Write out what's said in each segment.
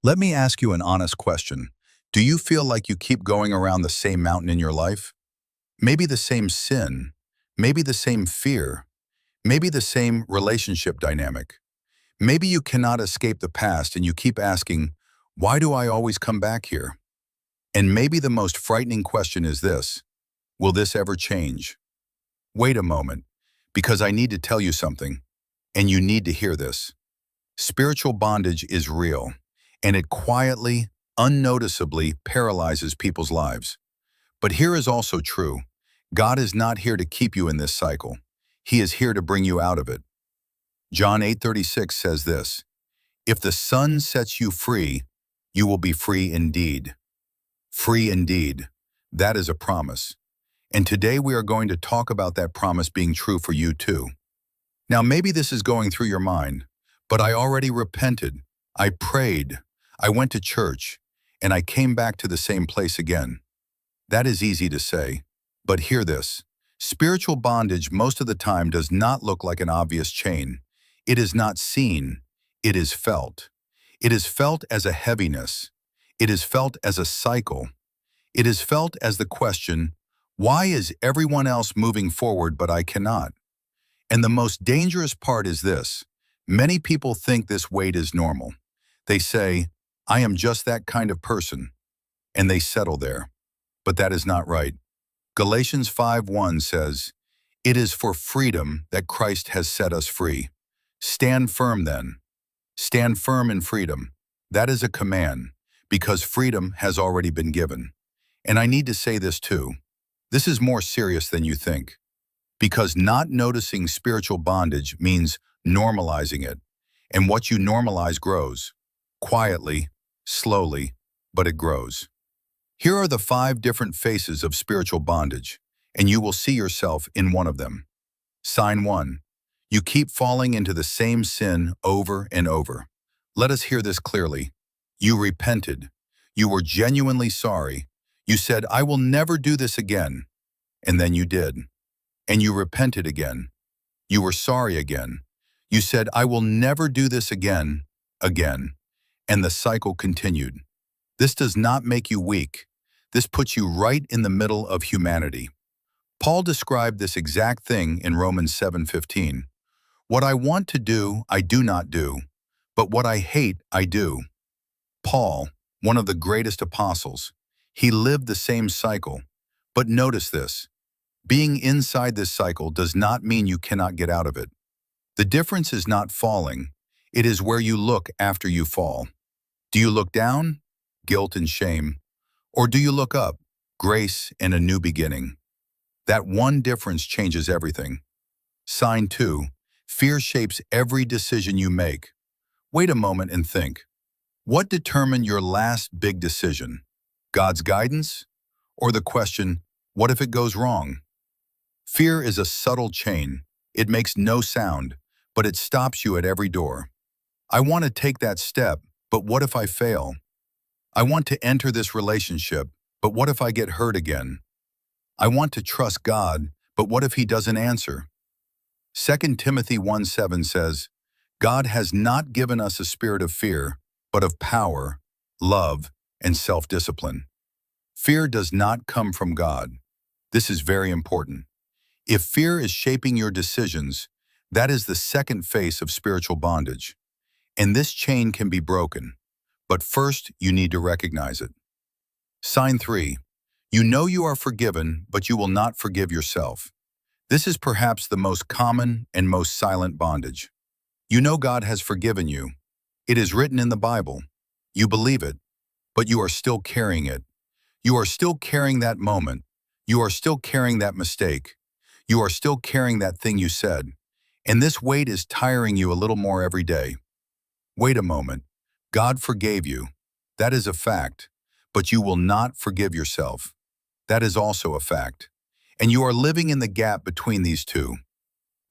Let me ask you an honest question. Do you feel like you keep going around the same mountain in your life? Maybe the same sin, maybe the same fear, maybe the same relationship dynamic. Maybe you cannot escape the past and you keep asking, why do I always come back here? And maybe the most frightening question is this, will this ever change? Wait a moment, because I need to tell you something, and you need to hear this. Spiritual bondage is real, and it quietly, unnoticeably paralyzes people's lives. But here is also true. God is not here to keep you in this cycle. He is here to bring you out of it. John 8:36 says this, "If the Son sets you free, you will be free indeed." Free indeed. That is a promise. And today we are going to talk about that promise being true for you too. Now maybe this is going through your mind, but I already repented. I prayed. I went to church, and I came back to the same place again. That is easy to say, but hear this. Spiritual bondage most of the time does not look like an obvious chain. It is not seen. It is felt. It is felt as a heaviness. It is felt as a cycle. It is felt as the question, why is everyone else moving forward but I cannot? And the most dangerous part is this. Many people think this weight is normal. They say, I am just that kind of person, and they settle there. But that is not right. Galatians 5:1 says, "It is for freedom that Christ has set us free. Stand firm then. Stand firm in freedom." That is a command, because freedom has already been given. And I need to say this too. This is more serious than you think. Because not noticing spiritual bondage means normalizing it. And what you normalize grows. Quietly, slowly, but it grows. Here are the 5 different faces of spiritual bondage, and you will see yourself in one of them. Sign 1. You keep falling into the same sin over and over. Let us hear this clearly. You repented. You were genuinely sorry. You said, I will never do this again. And then you did. And you repented again. You were sorry again. You said, I will never do this again. And the cycle continued. This does not make you weak. This puts you right in the middle of humanity. Paul described this exact thing in Romans 7:15. What I want to do, I do not do, but what I hate, I do. Paul, one of the greatest apostles, he lived the same cycle. But notice this. Being inside this cycle does not mean you cannot get out of it. The difference is not falling. It is where you look after you fall. Do you look down? Guilt and shame. Or do you look up? Grace and a new beginning. That one difference changes everything. Sign 2. Fear shapes every decision you make. Wait a moment and think. What determined your last big decision? God's guidance? Or the question, what if it goes wrong? Fear is a subtle chain. It makes no sound, but it stops you at every door. I want to take that step, but what if I fail? I want to enter this relationship, but what if I get hurt again? I want to trust God, but what if He doesn't answer? 2 Timothy 1:7 says, God has not given us a spirit of fear, but of power, love, and self-discipline. Fear does not come from God. This is very important. If fear is shaping your decisions, that is the second face of spiritual bondage. And this chain can be broken. But first, you need to recognize it. Sign 3. You know you are forgiven, but you will not forgive yourself. This is perhaps the most common and most silent bondage. You know God has forgiven you. It is written in the Bible. You believe it, but you are still carrying it. You are still carrying that moment. You are still carrying that mistake. You are still carrying that thing you said. And this weight is tiring you a little more every day. Wait a moment. God forgave you. That is a fact. But you will not forgive yourself. That is also a fact. And you are living in the gap between these two.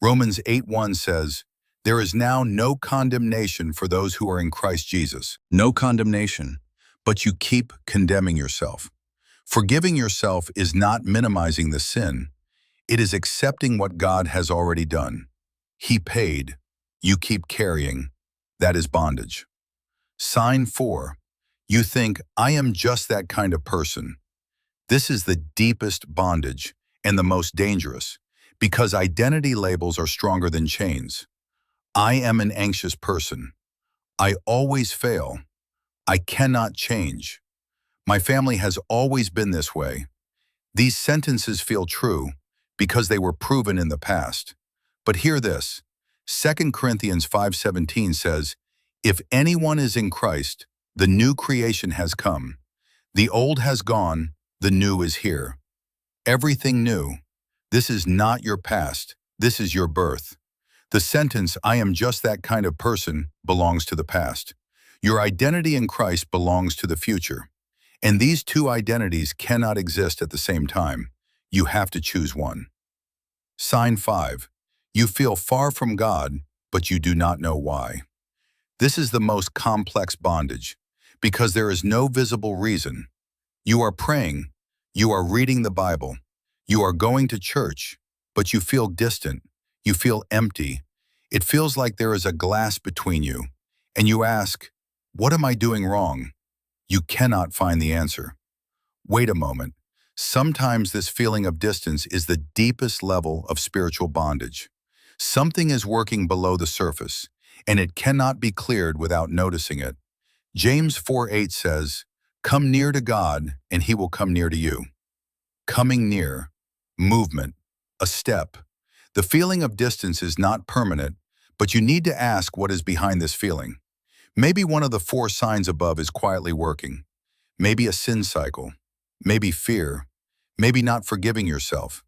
Romans 8:1 says, there is now no condemnation for those who are in Christ Jesus. No condemnation. But you keep condemning yourself. Forgiving yourself is not minimizing the sin. It is accepting what God has already done. He paid. You keep carrying. That is bondage. Sign 4. You think, I am just that kind of person. This is the deepest bondage and the most dangerous, because identity labels are stronger than chains. I am an anxious person. I always fail. I cannot change. My family has always been this way. These sentences feel true because they were proven in the past. But hear this. 2 Corinthians 5:17 says, if anyone is in Christ, the new creation has come. The old has gone, the new is here. Everything new. This is not your past. This is your birth. The sentence, I am just that kind of person, belongs to the past. Your identity in Christ belongs to the future. And these two identities cannot exist at the same time. You have to choose one. Sign 5. You feel far from God, but you do not know why. This is the most complex bondage, because there is no visible reason. You are praying, you are reading the Bible, you are going to church, but you feel distant, you feel empty. It feels like there is a glass between you, and you ask, what am I doing wrong? You cannot find the answer. Wait a moment. Sometimes this feeling of distance is the deepest level of spiritual bondage. Something is working below the surface, and it cannot be cleared without noticing it. James 4:8 says, come near to God, and he will come near to you. Coming near, movement, a step. The feeling of distance is not permanent, but you need to ask what is behind this feeling. Maybe one of the 4 signs above is quietly working. Maybe a sin cycle. Maybe fear. Maybe not forgiving yourself.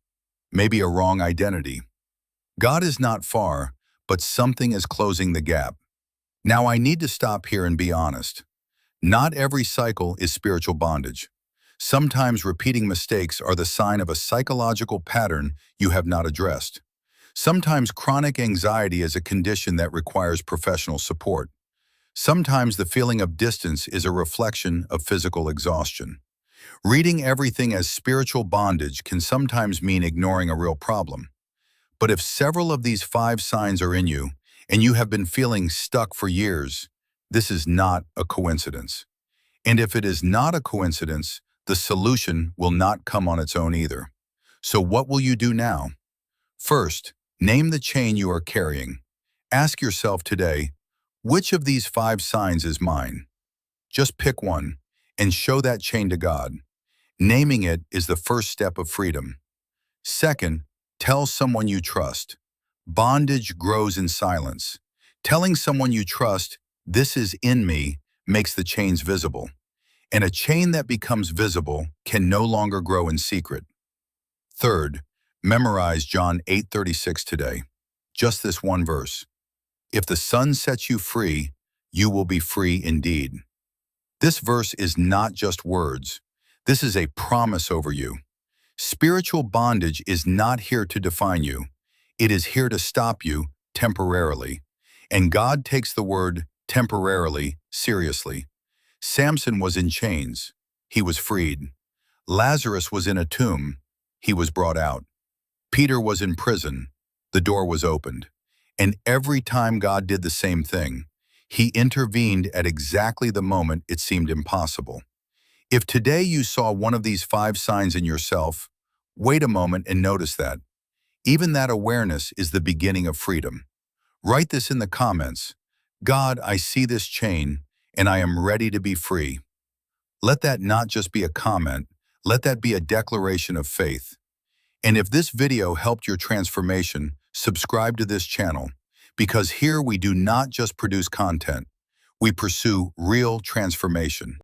Maybe a wrong identity. God is not far, but something is closing the gap. Now I need to stop here and be honest. Not every cycle is spiritual bondage. Sometimes repeating mistakes are the sign of a psychological pattern you have not addressed. Sometimes chronic anxiety is a condition that requires professional support. Sometimes the feeling of distance is a reflection of physical exhaustion. Reading everything as spiritual bondage can sometimes mean ignoring a real problem. But if several of these 5 signs are in you, and you have been feeling stuck for years, this is not a coincidence. And if it is not a coincidence, the solution will not come on its own either. So what will you do now? First, name the chain you are carrying. Ask yourself today, which of these 5 signs is mine? Just pick one and show that chain to God. Naming it is the first step of freedom. Second, tell someone you trust. Bondage grows in silence. Telling someone you trust, this is in me, makes the chains visible. And a chain that becomes visible can no longer grow in secret. Third, memorize John 8:36 today. Just this one verse. If the Son sets you free, you will be free indeed. This verse is not just words. This is a promise over you. Spiritual bondage is not here to define you. It is here to stop you temporarily. And God takes the word temporarily seriously. Samson was in chains. He was freed. Lazarus was in a tomb. He was brought out. Peter was in prison. The door was opened. And every time God did the same thing, he intervened at exactly the moment it seemed impossible. If today you saw one of these 5 signs in yourself, wait a moment and notice that. Even that awareness is the beginning of freedom. Write this in the comments. God, I see this chain, and I am ready to be free. Let that not just be a comment, let that be a declaration of faith. And if this video helped your transformation, subscribe to this channel, because here we do not just produce content, we pursue real transformation.